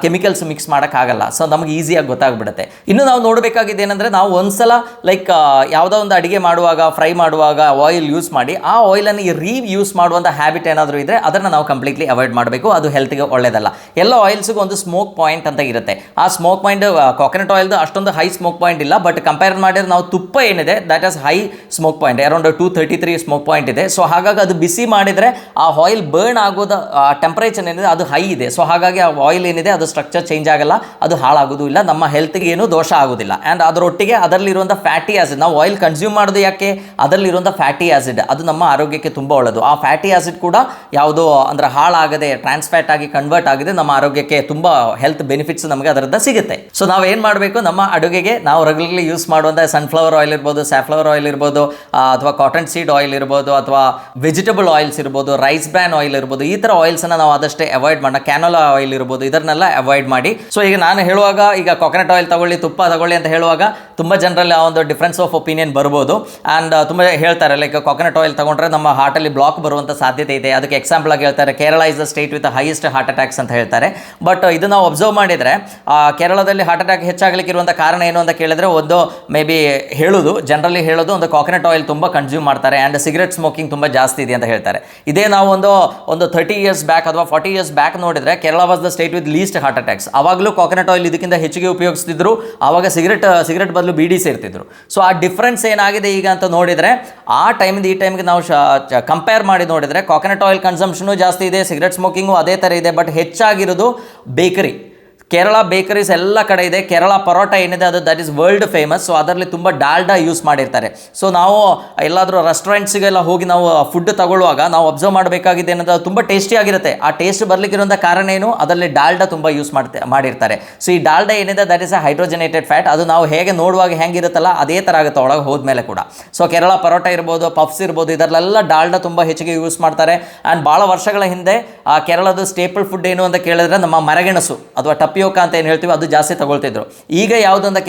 ಕೆಮಿಕಲ್ಸ್ ಮಿಕ್ಸ್ ಮಾಡೋಕ್ಕಾಗಲ್ಲ. ಸೊ ನಮ್ಗೆ ಈಸಿಯಾಗಿ ಗೊತ್ತಾಗ್ಬಿಡುತ್ತೆ. ಇನ್ನು ನಾವು ನೋಡಬೇಕಾಗಿದೆ ಏನಂದರೆ, ನಾವು ಒಂದ್ಸಲ ಲೈಕ್ ಯಾವುದೋ ಒಂದು ಅಡುಗೆ ಮಾಡುವಾಗ, ಫ್ರೈ ಮಾಡುವಾಗ ಆಯಿಲ್ ಯೂಸ್ ಮಾಡಿ ಆ ಆಯಿಲನ್ನು ರೀಯೂಸ್ ಮಾಡುವಂಥ ಹ್ಯಾಬಿಟ್ ಏನಾದರೂ ಇದ್ದರೆ ಅದನ್ನು ನಾವು ಕಂಪ್ಲೀಟ್ಲಿ ಅವಾಯ್ಡ್ ಮಾಡಬೇಕು. ಅದು ಹೆಲ್ತ್ಗೆ ಒಳ್ಳೆಯದಲ್ಲ. ಎಲ್ಲ ಆಯಿಲ್ಸ್ಗೂ ಒಂದು ಸ್ಮೋಕ್ ಪಾಯಿಂಟ್ ಅಂತ ಇರುತ್ತೆ. ಆ ಸ್ಮೋಕ್ ಪಾಯಿಂಟ್ ಕೊಕೊನಟ್ ಆಯಿಲ್ದು ಅಷ್ಟೊಂದು ಹೈ ಸ್ಮೋಕ್ ಪಾಯಿಂಟ್ ಇಲ್ಲ, ಬಟ್ ಕಂಪೇರ್ ಮಾಡಿದ್ರೆ ನಾವು ತುಪ್ಪ ಏನಿದೆ that is high smoke point, around 233 smoke point ಇದೆ. ಸೊ ಹಾಗಾಗಿ ಅದು ಬಿಸಿ ಮಾಡಿದರೆ ಆ ಆಯಿಲ್ ಬರ್ನ್ ಆಗೋದು ಟೆಂಪರೇಚರ್ ಏನಿದೆ ಅದು ಹೈ ಇದೆ. ಸೊ ಹಾಗಾಗಿ ಆ ಆಯಿಲ್ ಏನಿದೆ ಅದು ಸ್ಟ್ರಕ್ಚರ್ ಚೇಂಜ್ ಆಗಲ್ಲ, ಅದು ಹಾಳಾಗೋದು ಇಲ್ಲ, ನಮ್ಮ ಹೆಲ್ತ್ಗೆ ಏನು ದೋಷ ಆಗೋದಿಲ್ಲ. ಆ್ಯಂಡ್ ಅದರೊಟ್ಟಿಗೆ ಅದರಲ್ಲಿರುವಂಥ ಫ್ಯಾಟಿ ಆಸಿಡ್, ನಾವು ಆಯಿಲ್ ಕನ್ಸ್ಯೂಮ್ ಮಾಡೋದು ಯಾಕೆ, ಅದರಲ್ಲಿರುವಂಥ ಫ್ಯಾಟಿ ಆಸಿಡ್ ಅದು ನಮ್ಮ ಆರೋಗ್ಯಕ್ಕೆ ತುಂಬ ಒಳ್ಳೆಯದು. ಆ ಫ್ಯಾಟಿ ಆಸಿಡ್ ಕೂಡ ಯಾವುದೋ ಅಂದರೆ ಹಾಳಾಗದೆ ಟ್ರಾನ್ಸ್ಫ್ಯಾಟ್ ಆಗಿ ಕನ್ವರ್ಟ್ ಆಗಿದೆ, ನಮ್ಮ ಆರೋಗ್ಯಕ್ಕೆ ತುಂಬ ಹೆಲ್ತ್ ಬೆನಿಫಿಟ್ಸ್ ನಮಗೆ ಅದರಿಂದ ಸಿಗುತ್ತೆ. ಸೊ ನಾವು ಏನು ಮಾಡಬೇಕು, ನಮ್ಮ ಅಡುಗೆಗೆ ನಾವು ರೆಗ್ಯುಲರ್ಲಿ ಯೂಸ್ ಮಾಡುವಂಥ ಸನ್ಫ್ಲವರ್ ಆಯಿಲ್ ಇರ್ಬೋದು, ಸ್ಯಾಫ್ಲವರ್ ಆಯಿಲ್ ಇರ್ಬೋದು, ಅಥವಾ ಕಾಟನ್ ಸೀಡ್ ಆಯಿಲ್ ಇರ್ಬೋದು, ಅಥವಾ ವೆಜಿಟಬಲ್ ಆಯಿಲ್ಸ್ ಇರ್ಬೋದು, ರೈಸ್ ಬ್ರ್ಯಾನ್ ಆಯಿಲ್ ಇರ್ಬೋದು, ಈ ಥರ ಆಯಿಲ್ಸನ್ನು ನಾವು ಆದಷ್ಟೇ ಅವಾಯ್ಡ್ ಮಾಡೋಣ. ಕ್ಯಾನೋಲಾ ಆಯಿಲ್ ಇರ್ಬೋದು, ಇದನ್ನೆಲ್ಲ ಅವಾಯ್ಡ್ ಮಾಡಿ. ಸೊ ಈಗ ನಾನು ಹೇಳುವಾಗ, ಈಗ ಕೊಕೊನಟ್ ಆಯಿಲ್ ತಗೊಳ್ಳಿ, ತುಪ್ಪ ತಗೊಳ್ಳಿ ಅಂತ ಹೇಳುವಾಗ ತುಂಬ ಜನರಲ್ಲಿ ಆ ಒಂದು ಡಿಫ್ರೆನ್ಸ್ ಆಫ್ ಒಪಿನಿಯನ್ ಬರ್ಬೋದು. ಆ್ಯಂಡ್ ತುಂಬ ಹೇಳ್ತಾರೆ ಲೈಕ್ ಕೊಕೊನಟ್ ಆಯಿಲ್ ತಗೊಂಡ್ರೆ ನಮ್ಮ ಹಾರ್ಟಲ್ಲಿ ಬ್ಲಾಕ್ ಬರುವಂಥ ಸಾಧ್ಯತೆ ಇದೆ. ಅದಕ್ಕೆ ಎಕ್ಸಾಂಪಲ್ ಆಗಿ ಹೇಳ್ತಾರೆ, Kerala is the state with highest heart attacks ಅಂತ ಹೇಳ್ತಾರೆ. ಬಟ್ ಇದು ನಾವು ಅಬ್ಸರ್ವ್ ಮಾಡಿದರೆ ಕೇರಳದಲ್ಲಿ ಹಾರ್ಟ್ ಅಟ್ಯಾಕ್ ಹೆಚ್ಚಾಗಲಿಕ್ಕೆ ಇರುವಂಥ ಕಾರಣ ಏನು ಅಂತ ಕೇಳಿದ್ರೆ, ಒಂದು ಮೇ ಬಿ ಜನರಲಿ ಹೇಳೋದು ಒಂದು ಕೊಕೊನಟ್ ಆಯಿಲ್ ತುಂಬ ಕನ್ಸ್ಯೂಮ್ ಮಾಡ್ತಾರೆ ಆ್ಯಂಡ್ ಸಿಗರೆಟ್ ಸ್ಮೋಕಿಂಗ್ ತುಂಬ ಜಾಸ್ತಿ ಇದೆ ಅಂತ ಹೇಳ್ತಾರೆ. ಇದೇ ನಾವು ಒಂದು 30 ಇಯರ್ಸ್ ಬ್ಯಾಕ್ ಅಥವಾ 40 ಇಯರ್ಸ್ ಬ್ಯಾಕ್ ನೋಡಿದರೆ Kerala was the state with least heart attacks. ಆವಾಗಲೂ ಕೊಕೊನಟ್ ಆಯಿಲ್ ಇದಕ್ಕಿಂತ ಹೆಚ್ಚಿಗೆ ಉಪಯೋಗಿಸ್ತಿದ್ರು. ಆವಾಗ ಸಿಗರೆಟ್ ಬದಲು ಬೀಡಿ ಸೇರ್ತಿದ್ರು. ಸೊ ಆ ಡಿಫ್ರೆನ್ಸ್ ಏನಾಗಿದೆ ಈಗ ಅಂತ ನೋಡಿದರೆ, ಆ ಟೈಮಿಂದ ಈ ಟೈಮ್ಗೆ ನಾವು ಕಂಪೇರ್ ಮಾಡಿ ನೋಡಿದರೆ ಕೊಕೊನಟ್ ಆಯಿಲ್ ಕನ್ಸಂಪ್ಷನು ಜಾಸ್ತಿ ಇದೆ, ಸಿಗರೆಟ್ ಸ್ಮೋಕಿಂಗು ಅದೇ ಥರ ಇದೆ. ಬಟ್ ಹೆಚ್ಚಾಗಿರೋದು ಬೇಕರಿ, ಕೇರಳ ಬೇಕರೀಸ್ ಎಲ್ಲ ಕಡೆ ಇದೆ. ಕೇರಳ ಪರೋಟ ಏನಿದೆ ಅದು that is world famous. So ಅದರಲ್ಲಿ ತುಂಬ ಡಾಲ್ಡಾ ಯೂಸ್ ಮಾಡಿರ್ತಾರೆ. ಸೊ ನಾವು ಎಲ್ಲಾದರೂ ರೆಸ್ಟೋರೆಂಟ್ಸ್ಗೆಲ್ಲ ಹೋಗಿ ನಾವು ಫುಡ್ ತಗೊಳ್ಳುವಾಗ ನಾವು ಅಬ್ಸರ್ವ್ ಮಾಡಬೇಕಾಗಿದೆ ಏನಂದ್ರೆ, ಅದು ತುಂಬ ಟೇಸ್ಟಿಯಾಗಿರುತ್ತೆ. ಆ ಟೇಸ್ಟ್ ಬರಲಿಕ್ಕಿರುವಂಥ ಕಾರಣ ಏನು, ಅದರಲ್ಲಿ ಡಾಲ್ಡಾ ತುಂಬ ಯೂಸ್ ಮಾಡಿರ್ತಾರೆ. ಸೊ ಈ ಡಾಲ್ಡಾ ಏನಿದೆ ದಟ್ ಈಸ್ ಅ ಹೈಡ್ರೋಜನೇಟೆಡ್ ಫ್ಯಾಟ್. ಅದು ನಾವು ಹೇಗೆ ನೋಡುವಾಗ ಹೆಂಗಿರುತ್ತಲ್ಲ ಅದೇ ಥರ ಆಗುತ್ತೆ ಒಳಗೆ ಹೋದ್ಮೇಲೆ ಕೂಡ. ಸೊ ಕೇರಳ ಪರೋಟ ಇರ್ಬೋದು, ಪಫ್ಸ್ ಇರ್ಬೋದು, ಇದರಲ್ಲೆಲ್ಲ ಡಾಲ್ಡಾ ತುಂಬ ಹೆಚ್ಚಿಗೆ ಯೂಸ್ ಮಾಡ್ತಾರೆ. ಆ್ಯಂಡ್ ಭಾಳ ವರ್ಷಗಳ ಹಿಂದೆ ಆ ಕೇರಳದ ಸ್ಟೇಪಲ್ ಫುಡ್ ಏನು ಅಂತ ಕೇಳಿದ್ರೆ, ನಮ್ಮ ಮರಗೆಣಸು ಅಥವಾ ಟಪಿಯೋಕ ಅಂತ ಏನು ಹೇಳ್ತೀವಿ ಅದು ಜಾಸ್ತಿ ತಗೊಳ್ತಿದ್ರು. ಈಗ ಯಾವುದು ಅಂತ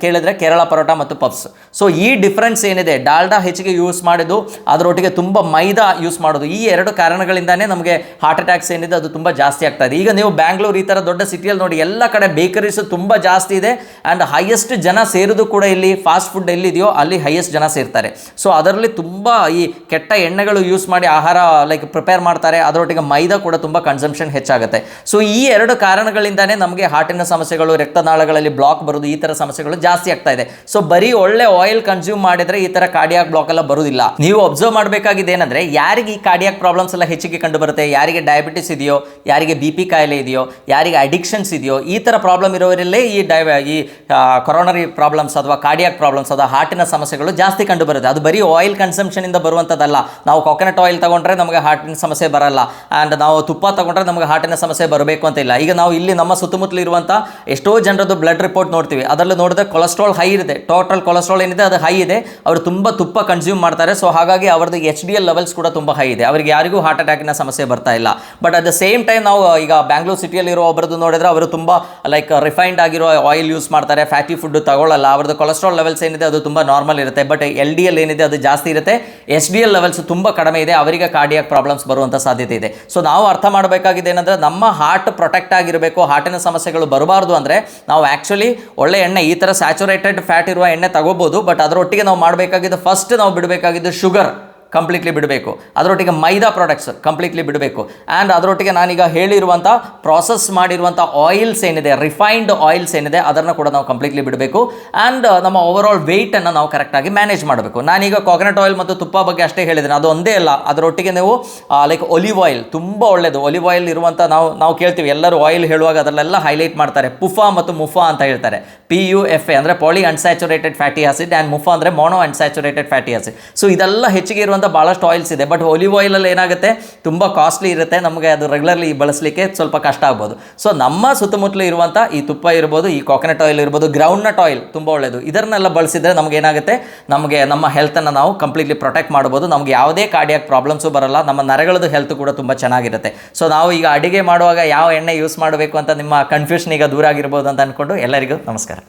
ಕೇಳಿದ್ರೆ ಕೇರಳ ಪರೋಟ ಮತ್ತು ಪಫ್ಸ್. ಸೊ ಈ ಡಿಫ್ರೆನ್ಸ್ ಏನಿದೆ, ಡಾಲ್ಡಾ ಹೆಚ್ಚಿಗೆ ಯೂಸ್ ಮಾಡೋದು, ಅದರೊಟ್ಟಿಗೆ ತುಂಬ ಮೈದಾ ಯೂಸ್ ಮಾಡೋದು, ಈ ಎರಡು ಕಾರಣಗಳಿಂದಾನೇ ನಮಗೆ ಹಾರ್ಟ್ ಅಟ್ಯಾಕ್ಸ್ ಏನಿದೆ ಅದು ತುಂಬ ಜಾಸ್ತಿ ಆಗ್ತಾ ಇದೆ. ಈಗ ನೀವು ಬ್ಯಾಂಗ್ಳೂರು ಈ ಥರ ದೊಡ್ಡ ಸಿಟಿಯಲ್ಲಿ ನೋಡಿ, ಎಲ್ಲ ಕಡೆ ಬೇಕರೀಸ್ ತುಂಬ ಜಾಸ್ತಿ ಇದೆ. ಆ್ಯಂಡ್ ಹೈಯೆಸ್ಟ್ ಜನ ಸೇರೋದು ಕೂಡ ಇಲ್ಲಿ ಫಾಸ್ಟ್ ಫುಡ್ ಎಲ್ಲಿದೆಯೋ ಅಲ್ಲಿ ಹೈಯೆಸ್ಟ್ ಜನ ಸೇರ್ತಾರೆ. ಸೊ ಅದರಲ್ಲಿ ತುಂಬ ಈ ಕೆಟ್ಟ ಎಣ್ಣೆಗಳು ಯೂಸ್ ಮಾಡಿ ಆಹಾರ ಲೈಕ್ ಪ್ರಿಪೇರ್ ಮಾಡ್ತಾರೆ. ಅದರೊಟ್ಟಿಗೆ ಮೈದಾ ಕೂಡ ತುಂಬ ಕನ್ಸಂಪ್ಷನ್ ಹೆಚ್ಚಾಗುತ್ತೆ. ಸೊ ಈ ಎರಡು ಕಾರಣಗಳಿಂದಾನೇ ನಮಗೆ ಹಾರ್ಟಿನ ಸಮಸ್ಯೆಗಳು, ರಕ್ತನಾಳಗಳಲ್ಲಿ ಬ್ಲಾಕ್ ಬರೋದು, ಈ ಥರ ಸಮಸ್ಯೆಗಳು ಜಾಸ್ತಿ ಆಗ್ತಾ ಇದೆ. ಸೊ ಬರೀ ಒಳ್ಳೆ ಆಯಿಲ್ ಕನ್ಸ್ಯೂಮ್ ಮಾಡಿದರೆ ಈ ಥರ ಕಾರ್ಡಿಯಾಕ್ ಬ್ಲಾಕ್ ಎಲ್ಲ ಬರುವುದಿಲ್ಲ. ನೀವು ಅಬ್ಸರ್ವ್ ಮಾಡಬೇಕಾಗಿದೆ ಏನಂದರೆ, ಯಾರಿಗೆ ಈ ಕಾರ್ಡಿಯಾಕ್ ಪ್ರಾಬ್ಲಮ್ಸ್ ಎಲ್ಲ ಹೆಚ್ಚಿಗೆ ಕಂಡು ಬರುತ್ತೆ, ಯಾರಿಗೆ ಡಯಾಬಿಟಿಸ್ ಇದೆಯೋ, ಯಾರಿಗೆ BP ಕಾಯಿಲೆ ಇದೆಯೋ, ಯಾರಿಗೆ ಅಡಿಕ್ಷನ್ಸ್ ಇದೆಯೋ, ಈ ಥರ ಪ್ರಾಬ್ಲಮ್ ಇರೋವರಲ್ಲೇ ಈ ಕೊರೋನರಿ ಪ್ರಾಬ್ಲಮ್ಸ್ ಅಥವಾ ಕಾರ್ಡಿಯಾಕ್ ಪ್ರಾಬ್ಲಮ್ಸ್ ಅಥವಾ ಹಾರ್ಟಿನ ಸಮಸ್ಯೆಗಳು ಜಾಸ್ತಿ ಕಂಡು ಬರುತ್ತೆ. ಅದು ಬರೀ ಆಯಿಲ್ ಕನ್ಸಂಪ್ಷನಿಂದ ಬರುವಂಥದ್ದಲ್ಲ. ನಾವು ಕೊಕೊನಟ್ ಆಯಿಲ್ ತಗೊಂಡ್ರೆ ನಮಗೆ ಹಾರ್ಟಿನ ಸಮಸ್ಯೆ ಬರಲ್ಲ, ಆ್ಯಂಡ್ ನಾವು ತುಪ್ಪ ತಗೊಂಡ್ರೆ ನಮಗೆ ಹಾರ್ಟಿನ ಸಮಸ್ಯೆ ಬರಬೇಕು ಅಂತ ಇಲ್ಲ. ಈಗ ನಾವು ಇಲ್ಲಿ ನಮ್ಮ ಸುತ್ತಮುತ್ತಲು ಇರುವಂಥ ಎಷ್ಟೋ ಜನರದ್ದು ಬ್ಲಡ್ ರಿಪೋರ್ಟ್ ನೋಡ್ತೀವಿ, ಅದರಲ್ಲಿ ನೋಡಿದ್ರೆ ಕೊಲೆಸ್ಟ್ರಾಲ್ ಹೈ ಇದೆ, ಟೋಟಲ್ ಕೊಲೆಸ್ಟ್ರಾಲ್ ಏನಿದೆ ಅದು ಹೈ ಇದೆ. ಅವರು ತುಂಬ ತುಪ್ಪ ಕನ್ಸ್ಯೂಮ್ ಮಾಡ್ತಾರೆ. ಸೊ ಹಾಗಾಗಿ ಅವ್ರದ್ದು HDL ಲೆವೆಲ್ಸ್ ಕೂಡ ತುಂಬ ಹೈ ಇದೆ. ಅವರಿಗೆ ಯಾರಿಗೂ ಹಾರ್ಟ್ ಅಟ್ಯಾಕಿನ ಸಮಸ್ಯೆ ಬರ್ತಾ ಇಲ್ಲ. But at the same time ನಾವು ಈಗ ಬ್ಯಾಂಗ್ಳೂರು ಸಿಟಿಯಲ್ಲಿರೋ ಒಬ್ಬರದ್ದು ನೋಡಿದ್ರೆ, ಅವರು ತುಂಬ ಲೈಕ್ ರಿಫೈನ್ಡ್ ಆಗಿರೋ ಆಯಿಲ್ ಯೂಸ್ ಮಾಡ್ತಾರೆ, ಫ್ಯಾಟಿ ಫುಡ್ ತಗೊಳ್ಳಲ್ಲ, ಅವ್ರದ್ದು ಕೊಲೆಸ್ಟ್ರಾಲ್ ಲೆವೆಲ್ಸ್ ಏನಿದೆ ಅದು ತುಂಬ ನಾರ್ಮಲ್ ಇರುತ್ತೆ. ಬಟ್ LDL ಏನಿದೆ ಅದು ಜಾಸ್ತಿ ಇರುತ್ತೆ, HDL ಲೆವೆಲ್ಸ್ ತುಂಬ ಕಡಿಮೆ ಇದೆ, ಅವರಿಗೆ ಕಾರ್ಡಿಯಾಕ್ ಪ್ರಾಬ್ಲಮ್ಸ್ ಬರುವಂಥ ಸಾಧ್ಯತೆ ಇದೆ. ಸೊ ನಾವು ಅರ್ಥ ಮಾಡಬೇಕಾಗಿದೆ ಏನಂದರೆ, ನಮ್ಮ ಹಾರ್ಟ್ ಪ್ರೊಟೆಕ್ಟ್ ಆಗಿರಬೇಕು, ಹಾರ್ಟಿನ ಸಮಸ್ಯೆಗಳು ಬರಬಾರ್ದು ಅಂದರೆ ನಾವು ಆ್ಯಕ್ಚುಲಿ ಒಳ್ಳೆ ಎಣ್ಣೆ, ಈ ಥರ ಸ್ಯಾಚುರೇಟೆಡ್ ಫ್ಯಾಟ್ ಇರುವ ಎಣ್ಣೆ ತಗೋಬೋದು. ಬಟ್ ಅದರೊಟ್ಟಿಗೆ ನಾವು ಮಾಡಬೇಕಾಗಿದ್ದು, ಫಸ್ಟ್ ನಾವು ಬಿಡಬೇಕಾಗಿದ್ದು ಶುಗರ್ ಕಂಪ್ಲೀಟ್ಲಿ ಬಿಡಬೇಕು, ಅದರೊಟ್ಟಿಗೆ ಮೈದಾ ಪ್ರಾಡಕ್ಟ್ಸ್ ಕಂಪ್ಲೀಟ್ಲಿ ಬಿಡಬೇಕು. ಆ್ಯಂಡ್ ಅದರೊಟ್ಟಿಗೆ ನಾನೀಗ ಹೇಳಿರುವಂಥ ಪ್ರಾಸೆಸ್ ಮಾಡಿರುವಂಥ ಆಯಿಲ್ಸ್ ಏನಿದೆ, ರಿಫೈನ್ಡ್ ಆಯಿಲ್ಸ್ ಏನಿದೆ ಅದನ್ನು ಕೂಡ ನಾವು ಕಂಪ್ಲೀಟ್ಲಿ ಬಿಡಬೇಕು. ಆ್ಯಂಡ್ ನಮ್ಮ ಓವರಾಲ್ ವೆಯ್ಟನ್ನು ನಾವು ಕರೆಕ್ಟಾಗಿ ಮ್ಯಾನೇಜ್ ಮಾಡಬೇಕು. ನಾನೀಗ ಕೊಕೊನಟ್ ಆಯಿಲ್ ಮತ್ತು ತುಪ್ಪ ಬಗ್ಗೆ ಅಷ್ಟೇ ಹೇಳಿದ್ದೀನಿ, ಅದು ಒಂದೇ ಅಲ್ಲ, ಅದರೊಟ್ಟಿಗೆ ನೀವು ಲೈಕ್ ಒಲಿವ್ ಆಯಿಲ್ ತುಂಬ ಒಳ್ಳೆಯದು. ಒಲಿವ್ ಆಯಿಲ್ ಇರುವಂಥ ನಾವು ಕೇಳ್ತೀವಿ, ಎಲ್ಲರೂ ಆಯಿಲ್ ಹೇಳುವಾಗ ಅದರಲ್ಲೆಲ್ಲ ಹೈಲೈಟ್ ಮಾಡ್ತಾರೆ ಪುಫಾ ಮತ್ತು ಮುಫಾ ಅಂತ ಹೇಳ್ತಾರೆ. PUFA ಅಂದರೆ poly unsaturated fatty acid, and MUFA ಅಂದರೆ mono unsaturated fatty acid. So ಇದೆಲ್ಲ ಹೆಚ್ಚಿಗೆ ಇರುವಂಥ ಇರುವಂಥ ಭಾಳಷ್ಟು ಆಯಿಲ್ಸ್ ಇದೆ. ಬಟ್ ಒಲಿವ್ ಆಯಿಲಲ್ಲಿ ಏನಾಗುತ್ತೆ, ತುಂಬ ಕಾಸ್ಟ್ಲಿ ಇರುತ್ತೆ, ನಮಗೆ ಅದು ರೆಗ್ಯುಲರ್ಲಿ ಬಳಸಲಿಕ್ಕೆ ಸ್ವಲ್ಪ ಕಷ್ಟ ಆಗ್ಬೋದು. ಸೊ ನಮ್ಮ ಸುತ್ತಮುತ್ತಲು ಇರುವಂಥ ಈ ತುಪ್ಪ ಇರ್ಬೋದು, ಈ ಕೋಕೋನಟ್ ಆಯಿಲ್ ಇರ್ಬೋದು, ಗ್ರೌಂಡ್ನಟ್ ಆಯಿಲ್ ತುಂಬ ಒಳ್ಳೆಯದು. ಇದನ್ನೆಲ್ಲ ಬಳಸಿದರೆ ನಮಗೆ ಏನಾಗುತ್ತೆ, ನಮಗೆ ನಮ್ಮ ಹೆಲ್ತನ್ನು ನಾವು ಕಂಪ್ಲೀಟ್ಲಿ ಪ್ರೊಟೆಕ್ಟ್ ಮಾಡ್ಬೋದು. ನಮಗೆ ಯಾವುದೇ ಕಾರ್ಡಿಯಾಕ್ ಪ್ರಾಬ್ಲಮ್ಸು ಬರಲ್ಲ, ನಮ್ಮ ನರಗಳದ್ದು ಹೆಲ್ತ್ ಕೂಡ ತುಂಬ ಚೆನ್ನಾಗಿರುತ್ತೆ. ಸೊ ನಾವು ಈಗ ಅಡುಗೆ ಮಾಡುವಾಗ ಯಾವ ಎಣ್ಣೆ ಯೂಸ್ ಮಾಡಬೇಕು ಅಂತ ನಿಮ್ಮ ಕನ್ಫ್ಯೂಷನ್ ಈಗ ದೂರ ಆಗಿರ್ಬೋದು ಅಂತ ಅಂದ್ಕೊಂಡು ಎಲ್ಲರಿಗೂ ನಮಸ್ಕಾರ.